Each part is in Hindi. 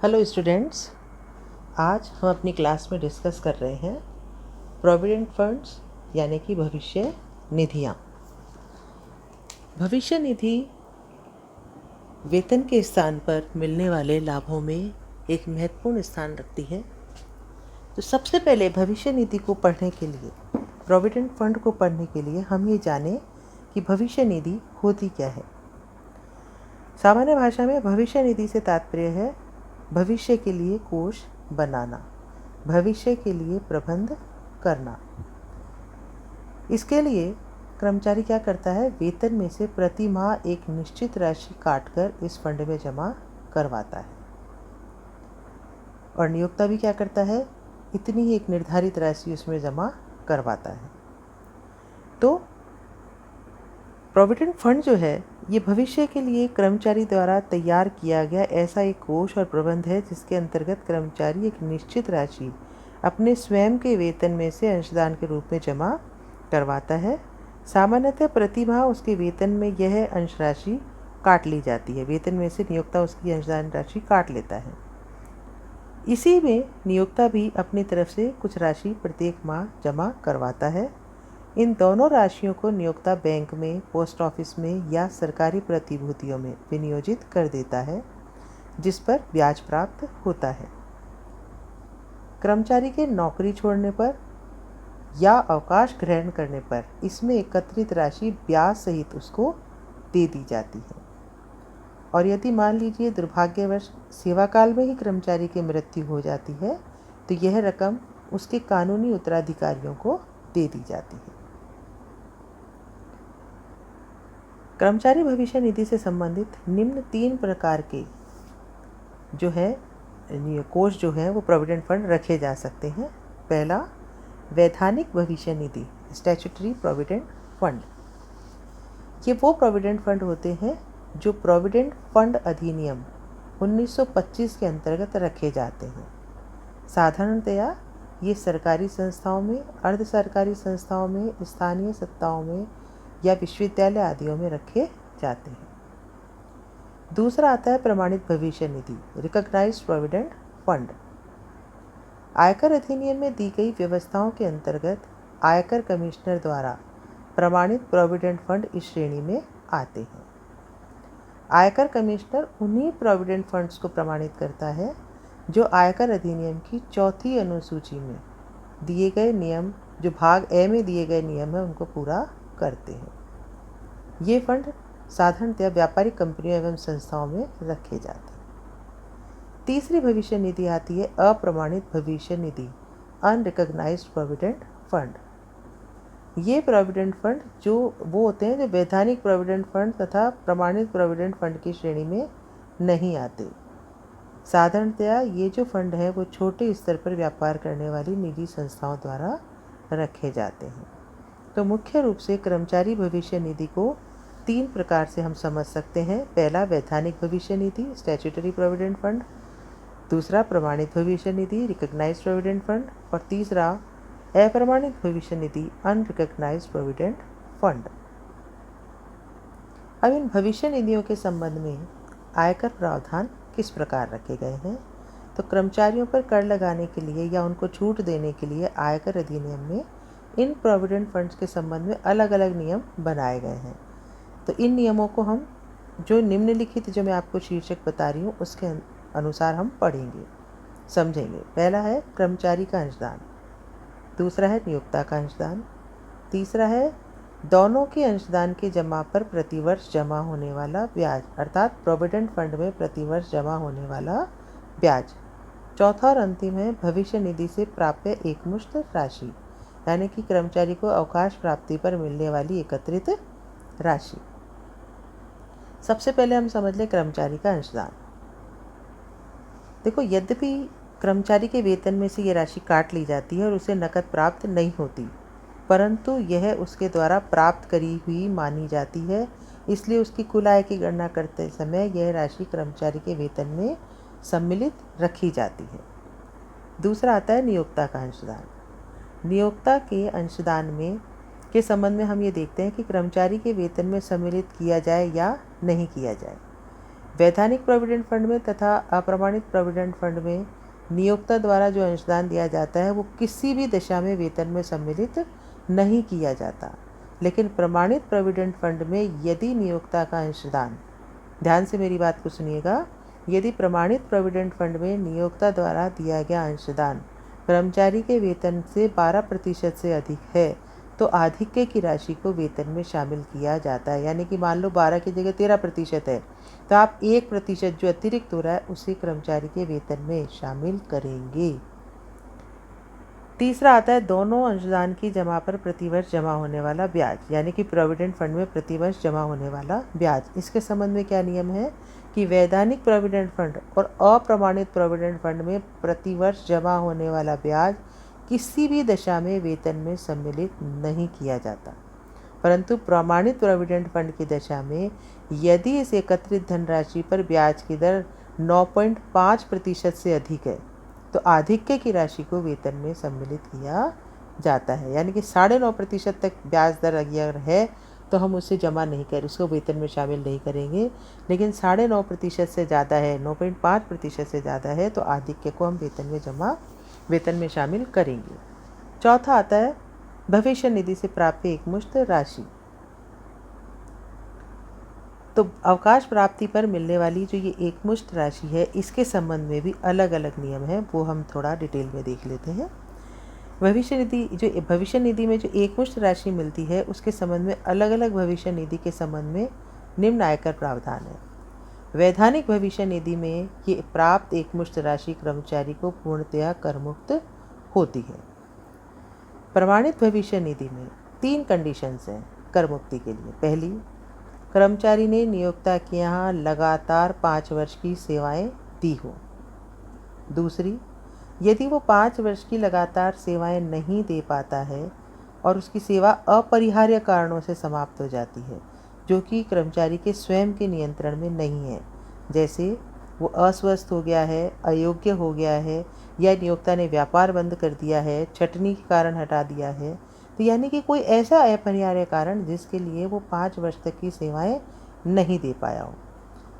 हेलो स्टूडेंट्स, आज हम अपनी क्लास में डिस्कस कर रहे हैं प्रोविडेंट फंड्स यानी कि भविष्य निधियाँ। भविष्य निधि वेतन के स्थान पर मिलने वाले लाभों में एक महत्वपूर्ण स्थान रखती है। तो सबसे पहले भविष्य निधि को पढ़ने के लिए, प्रोविडेंट फंड को पढ़ने के लिए हम ये जानें कि भविष्य निधि होती क्या है। सामान्य भाषा में भविष्य निधि से तात्पर्य है भविष्य के लिए कोष बनाना, भविष्य के लिए प्रबंध करना। इसके लिए कर्मचारी क्या करता है, वेतन में से प्रति माह एक निश्चित राशि काटकर इस फंड में जमा करवाता है और नियोक्ता भी क्या करता है, इतनी ही एक निर्धारित राशि उसमें जमा करवाता है। तो प्रोविडेंट फंड जो है ये भविष्य के लिए कर्मचारी द्वारा तैयार किया गया ऐसा एक कोष और प्रबंध है जिसके अंतर्गत कर्मचारी एक निश्चित राशि अपने स्वयं के वेतन में से अंशदान के रूप में जमा करवाता है। सामान्यतः प्रति माह उसके वेतन में यह अंश राशि काट ली जाती है। वेतन में से नियोक्ता उसकी अंशदान राशि काट लेता है। इसी में नियोक्ता भी अपनी तरफ से कुछ राशि प्रत्येक माह जमा करवाता है। इन दोनों राशियों को नियोक्ता बैंक में, पोस्ट ऑफिस में या सरकारी प्रतिभूतियों में विनियोजित कर देता है, जिस पर ब्याज प्राप्त होता है। कर्मचारी के नौकरी छोड़ने पर या अवकाश ग्रहण करने पर इसमें एकत्रित राशि ब्याज सहित उसको दे दी जाती है। और यदि मान लीजिए दुर्भाग्यवश सेवा काल में ही कर्मचारी की मृत्यु हो जाती है तो यह रकम उसके कानूनी उत्तराधिकारियों को दे दी जाती है। कर्मचारी भविष्य निधि से संबंधित निम्न 3 प्रकार के जो है कोष जो है वो प्रोविडेंट फंड रखे जा सकते हैं। पहला, वैधानिक भविष्य निधि, स्टैट्यूटरी प्रोविडेंट फंड। ये वो प्रोविडेंट फंड होते हैं जो प्रोविडेंट फंड अधिनियम 1925 के अंतर्गत रखे जाते हैं। साधारणतया ये सरकारी संस्थाओं में, अर्ध सरकारी संस्थाओं में, स्थानीय सत्ताओं में या विश्वविद्यालय आदियों में रखे जाते हैं। दूसरा आता है प्रमाणित भविष्य निधि, रिकॉग्नाइज्ड प्रोविडेंट फंड। आयकर अधिनियम में दी गई व्यवस्थाओं के अंतर्गत आयकर कमिश्नर द्वारा प्रमाणित प्रोविडेंट फंड इस श्रेणी में आते हैं। आयकर कमिश्नर उन्हीं प्रोविडेंट फंड्स को प्रमाणित करता है जो आयकर अधिनियम की 4थी अनुसूची में दिए गए नियम, जो भाग ए में दिए गए नियम है, उनको पूरा करते हैं। ये फंड साधारणतया व्यापारिक कंपनियों एवं संस्थाओं में रखे जाते हैं। तीसरी भविष्य निधि आती है अप्रमाणित भविष्य निधि, अनरिकॉग्नाइज्ड प्रोविडेंट फंड। ये प्रोविडेंट फंड जो वो होते हैं जो वैधानिक प्रोविडेंट फंड तथा प्रमाणित प्रोविडेंट फंड की श्रेणी में नहीं आते। साधारणतया ये जो फंड है वो छोटे स्तर पर व्यापार करने वाली निजी संस्थाओं द्वारा रखे जाते हैं। तो मुख्य रूप से कर्मचारी भविष्य निधि को 3 प्रकार से हम समझ सकते हैं। पहला, वैधानिक भविष्य निधि, स्टैट्यूटरी प्रोविडेंट फंड। दूसरा, प्रमाणित भविष्य निधि, रिकॉग्नाइज्ड प्रोविडेंट फंड। और तीसरा, अप्रमाणित भविष्य निधि, अनरिकॉग्नाइज्ड प्रोविडेंट फंड। अब इन भविष्य निधियों के संबंध में आयकर प्रावधान किस प्रकार रखे गए हैं। तो कर्मचारियों पर कर लगाने के लिए या उनको छूट देने के लिए आयकर अधिनियम में इन प्रोविडेंट फंड्स के संबंध में अलग अलग नियम बनाए गए हैं। तो इन नियमों को हम जो निम्नलिखित जो मैं आपको शीर्षक बता रही हूँ उसके अनुसार हम पढ़ेंगे, समझेंगे। पहला है कर्मचारी का अंशदान, दूसरा है नियोक्ता का अंशदान, तीसरा है दोनों के अंशदान के जमा पर प्रतिवर्ष जमा होने वाला ब्याज, अर्थात प्रोविडेंट फंड में प्रतिवर्ष जमा होने वाला ब्याज। चौथा और अंतिम है भविष्य निधि से प्राप्य एकमुश्त राशि, यानी कि कर्मचारी को अवकाश प्राप्ति पर मिलने वाली एकत्रित राशि। सबसे पहले हम समझ लें कर्मचारी का अंशदान। देखो, यद्यपि कर्मचारी के वेतन में से ये राशि काट ली जाती है और उसे नकद प्राप्त नहीं होती, परंतु यह उसके द्वारा प्राप्त करी हुई मानी जाती है। इसलिए उसकी कुल आय की गणना करते समय यह राशि कर्मचारी के वेतन में सम्मिलित रखी जाती है। दूसरा आता है नियोक्ता का अंशदान। नियोक्ता के अंशदान में के संबंध में हम ये देखते हैं कि कर्मचारी के वेतन में सम्मिलित किया जाए या नहीं किया जाए। वैधानिक प्रोविडेंट फंड में तथा अप्रमाणित प्रोविडेंट फंड में नियोक्ता द्वारा जो अंशदान दिया जाता है वो किसी भी दशा में वेतन में सम्मिलित नहीं किया जाता। लेकिन प्रमाणित प्रोविडेंट फंड में यदि नियोक्ता का अंशदान, ध्यान से मेरी बात को सुनिएगा, यदि प्रमाणित प्रोविडेंट फंड में नियोक्ता द्वारा दिया गया अंशदान कर्मचारी के वेतन से 12% से अधिक है तो आधिक्य की राशि को वेतन में शामिल किया जाता है। यानी कि मान लो 12 की जगह 13% है तो आप 1% जो अतिरिक्त हो रहा है उसे कर्मचारी के वेतन में शामिल करेंगे। तीसरा आता है दोनों अंशदान की जमा पर प्रतिवर्ष जमा होने वाला ब्याज, यानी कि प्रोविडेंट फंड में प्रतिवर्ष जमा होने वाला ब्याज। इसके संबंध में क्या नियम है कि वैधानिक प्रोविडेंट फंड और अप्रमाणित प्रोविडेंट फंड में प्रतिवर्ष जमा होने वाला ब्याज किसी भी दशा में वेतन में सम्मिलित नहीं किया जाता, परंतु प्रमाणित प्रोविडेंट फंड की दशा में यदि इस एकत्रित धनराशि पर ब्याज की दर 9.5% से अधिक है तो आधिक्य की राशि को वेतन में सम्मिलित किया जाता है। यानी कि 9.5% तक ब्याज दर अगर है तो हम उसे जमा नहीं करें, उसको वेतन में शामिल नहीं करेंगे। लेकिन 9.5% से ज़्यादा है, 9.5% से ज़्यादा है तो आधिक्य को हम वेतन में शामिल करेंगे। चौथा आता है भविष्य निधि से प्राप्त एकमुश्त राशि। तो अवकाश प्राप्ति पर मिलने वाली जो ये एकमुश्त राशि है इसके संबंध में भी अलग अलग नियम हैं, वो हम थोड़ा डिटेल में देख लेते हैं। भविष्य निधि में जो एकमुश्त राशि मिलती है उसके संबंध में अलग अलग भविष्य निधि के संबंध में निम्न आयकर प्रावधान है। वैधानिक भविष्य निधि में ये प्राप्त एकमुश्त राशि कर्मचारी को पूर्णतया करमुक्त होती है। प्रमाणित भविष्य निधि में 3 कंडीशंस हैं करमुक्ति के लिए। पहली, कर्मचारी ने नियोक्ता के यहाँ लगातार 5 वर्ष की सेवाएं दी हो। दूसरी, यदि वो 5 वर्ष की लगातार सेवाएं नहीं दे पाता है और उसकी सेवा अपरिहार्य कारणों से समाप्त हो जाती है जो कि कर्मचारी के स्वयं के नियंत्रण में नहीं है, जैसे वो अस्वस्थ हो गया है, अयोग्य हो गया है या नियोक्ता ने व्यापार बंद कर दिया है, छटनी के कारण हटा दिया है, तो यानी कि कोई ऐसा अपरिहार्य कारण जिसके लिए वो 5 वर्ष तक की सेवाएं नहीं दे पाया हो।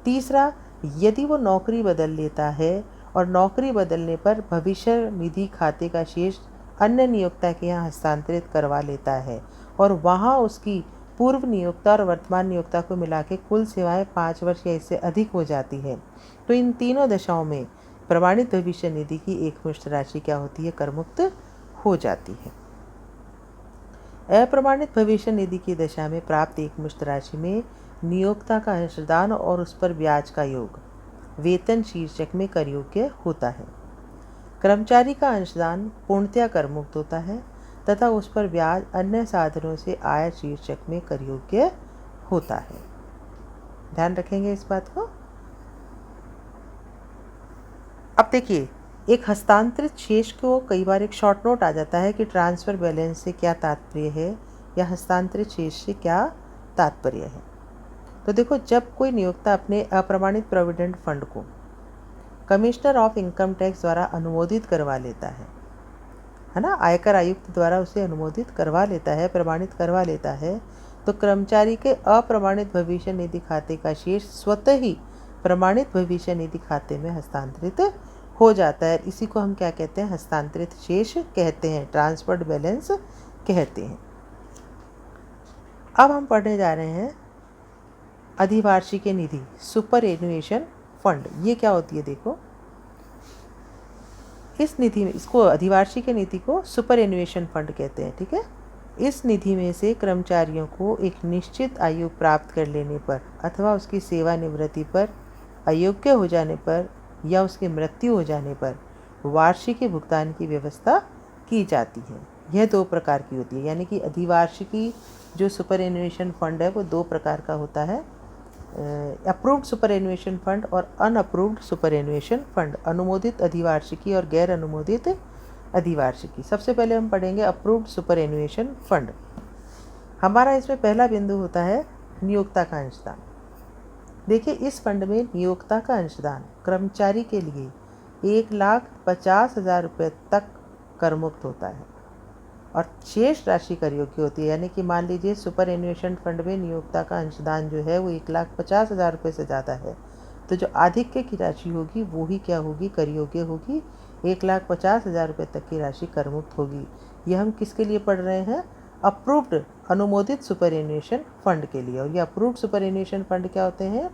तीसरा, यदि वो नौकरी बदल लेता है और नौकरी बदलने पर भविष्य निधि खाते का शेष अन्य नियोक्ता के यहाँ हस्तांतरित करवा लेता है और वहाँ उसकी पूर्व नियोक्ता और वर्तमान नियोक्ता को मिला के कुल सेवाएं 5 वर्ष या इससे अधिक हो जाती है, तो इन तीनों दशाओं में प्रमाणित भविष्य निधि की एकमुश्त राशि क्या होती है, करमुक्त हो जाती है। अप्रमाणित भविष्य निधि की दशा में प्राप्त एकमुश्त राशि में नियोक्ता का अंशदान और उस पर ब्याज का योग वेतन शीर्षक में कर योग्य होता है। कर्मचारी का अंशदान पूर्णतया करमुक्त होता है तथा उस पर ब्याज अन्य साधनों से आय शीर्षक में कर योग्य होता है। ध्यान रखेंगे इस बात को। अब देखिए, एक हस्तांतरित शेष को कई बार एक शॉर्ट नोट आ जाता है कि ट्रांसफ़र बैलेंस से क्या तात्पर्य है या हस्तांतरित शेष से क्या तात्पर्य है। तो देखो, जब कोई नियोक्ता अपने अप्रमाणित प्रोविडेंट फंड को कमिश्नर ऑफ इनकम टैक्स द्वारा अनुमोदित करवा लेता है ना, आयकर आयुक्त द्वारा उसे अनुमोदित करवा लेता है, प्रमाणित करवा लेता है, तो कर्मचारी के अप्रमाणित भविष्य निधि खाते का शेष स्वतः ही प्रमाणित भविष्य निधि खाते में हस्तांतरित हो जाता है। इसी को हम क्या कहते हैं, हस्तांतरित शेष कहते हैं, ट्रांसफर्ड बैलेंस कहते हैं। अब हम पढ़ने जा रहे हैं अधिवार्षिक निधि, सुपर एनुएशन फंड। ये क्या होती है, देखो, इस निधि में, इसको अधिवार्षिक निधि को सुपर एनुएशन फंड कहते हैं, ठीक है। इस निधि में से कर्मचारियों को एक निश्चित आयु प्राप्त कर लेने पर अथवा उसकी सेवानिवृत्ति पर, अयोग्य हो जाने पर या उसकी मृत्यु हो जाने पर वार्षिकी भुगतान की व्यवस्था की जाती है। यह 2 प्रकार की होती है, यानी कि अधिवार्षिकी जो सुपर एनुएशन फंड है वो 2 प्रकार का होता है, अप्रूव्ड सुपर एनुएशन फंड और अनअप्रूव्ड सुपर एनुएशन फंड, अनुमोदित अधिवार्षिकी और गैर अनुमोदित अधिवार्षिकी। सबसे पहले हम पढ़ेंगे अप्रूव्ड सुपर एनुएशन फंड। हमारा इसमें पहला बिंदु होता है नियोक्ता का अंशदान। देखिए, इस फंड में नियोक्ता का अंशदान कर्मचारी के लिए 1,50,000 रुपये तक करमुक्त होता है और शेष राशि कर योग्य होती है। यानी कि मान लीजिए सुपर एनुएशन फंड में नियोक्ता का अंशदान जो है वो 1,50,000 रुपये से ज़्यादा है तो जो आधिक्य की राशि होगी वो ही क्या होगी, कर योग्य होगी। 1,50,000 रुपये तक की राशि कर मुक्त होगी। यह हम किसके लिए पढ़ रहे हैं, अप्रूव्ड अनुमोदित सुपरएन्युएशन फंड के लिए। और ये अप्रूव्ड सुपरएन्युएशन फंड क्या होते हैं,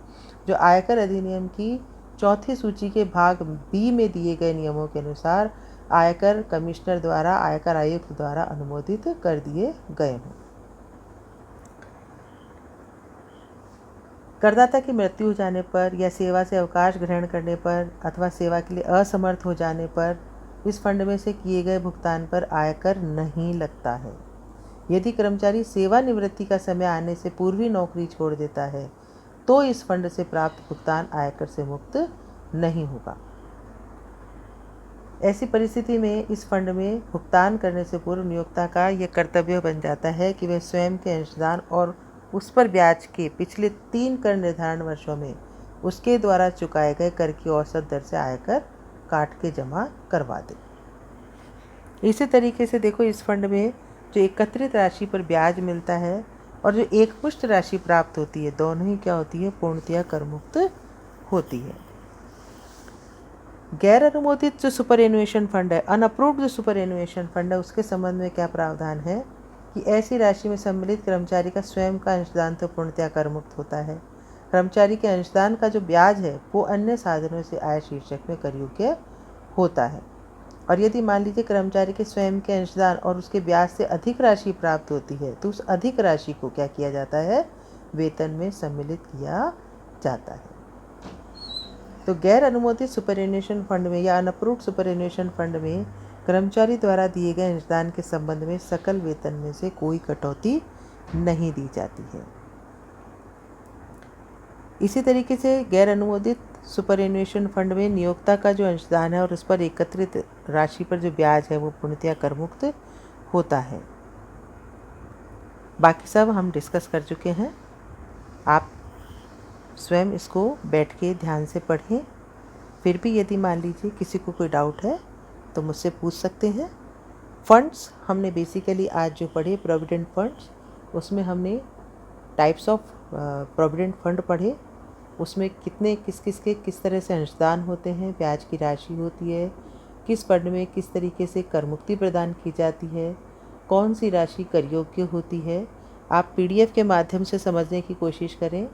जो आयकर अधिनियम की चौथी सूची के भाग बी में दिए गए नियमों के अनुसार आयकर कमिश्नर द्वारा, आयकर आयुक्त द्वारा अनुमोदित कर दिए गए हों। करदाता की मृत्यु हो जाने पर या सेवा से अवकाश ग्रहण करने पर अथवा सेवा के लिए असमर्थ हो जाने पर इस फंड में से किए गए भुगतान पर आयकर नहीं लगता है। यदि कर्मचारी सेवानिवृत्ति का समय आने से पूर्व ही नौकरी छोड़ देता है तो इस फंड से प्राप्त भुगतान आयकर से मुक्त नहीं होगा। ऐसी परिस्थिति में इस फंड में भुगतान करने से पूर्व नियोक्ता का यह कर्तव्य बन जाता है कि वह स्वयं के अंशदान और उस पर ब्याज के पिछले 3 कर निर्धारण वर्षों में उसके द्वारा चुकाए गए कर की औसत दर से आयकर काट के जमा करवा दे। इसी तरीके से देखो, इस फंड में जो एकत्रित राशि पर ब्याज मिलता है और जो एकमुश्त राशि प्राप्त होती है, दोनों ही क्या होती है, पूर्णतया कर मुक्त होती है। गैर अनुमोदित जो सुपरएन्युएशन फंड है, अनअप्रूव्ड जो सुपरएन्युएशन फंड है, उसके संबंध में क्या प्रावधान है कि ऐसी राशि में सम्मिलित कर्मचारी का स्वयं का अंशदान तो पूर्णतया कर मुक्त होता है। कर्मचारी के अंशदान का जो ब्याज है वो अन्य साधनों से आय शीर्षक में कर योग्य होता है। और यदि मान लीजिए कर्मचारी के स्वयं के अंशदान और उसके ब्याज से अधिक राशि प्राप्त होती है तो उस अधिक राशि को क्या किया जाता है, वेतन में सम्मिलित किया जाता है। तो गैर अनुमोदित सुपरएन्युएशन फंड में या अनअप्रूव्ड सुपरएन्युएशन फंड में कर्मचारी द्वारा दिए गए अंशदान के संबंध में सकल वेतन में से कोई कटौती नहीं दी जाती है। इसी तरीके से गैर अनुमोदित सुपरएन्युएशन फंड में नियोक्ता का जो अंशदान है और उस पर एकत्रित राशि पर जो ब्याज है वो पूर्णतया कर मुक्त होता है। बाकी सब हम डिस्कस कर चुके हैं। आप स्वयं इसको बैठ के ध्यान से पढ़ें। फिर भी यदि मान लीजिए किसी को कोई डाउट है तो मुझसे पूछ सकते हैं। फंड्स हमने बेसिकली आज जो पढ़े प्रोविडेंट फंड्स, उसमें हमने टाइप्स ऑफ प्रोविडेंट फंड पढ़े। उसमें कितने किस तरह से अंशदान होते हैं, ब्याज की राशि होती है, किस फंड में किस तरीके से कर मुक्ति प्रदान की जाती है, कौन सी राशि कर योग्य होती है। आप PDF के माध्यम से समझने की कोशिश करें,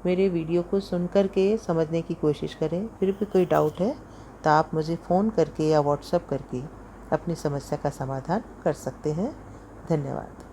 मेरे वीडियो को सुन कर के समझने की कोशिश करें। फिर भी कोई डाउट है तो आप मुझे फ़ोन करके या व्हाट्सएप करके अपनी समस्या का समाधान कर सकते हैं। धन्यवाद।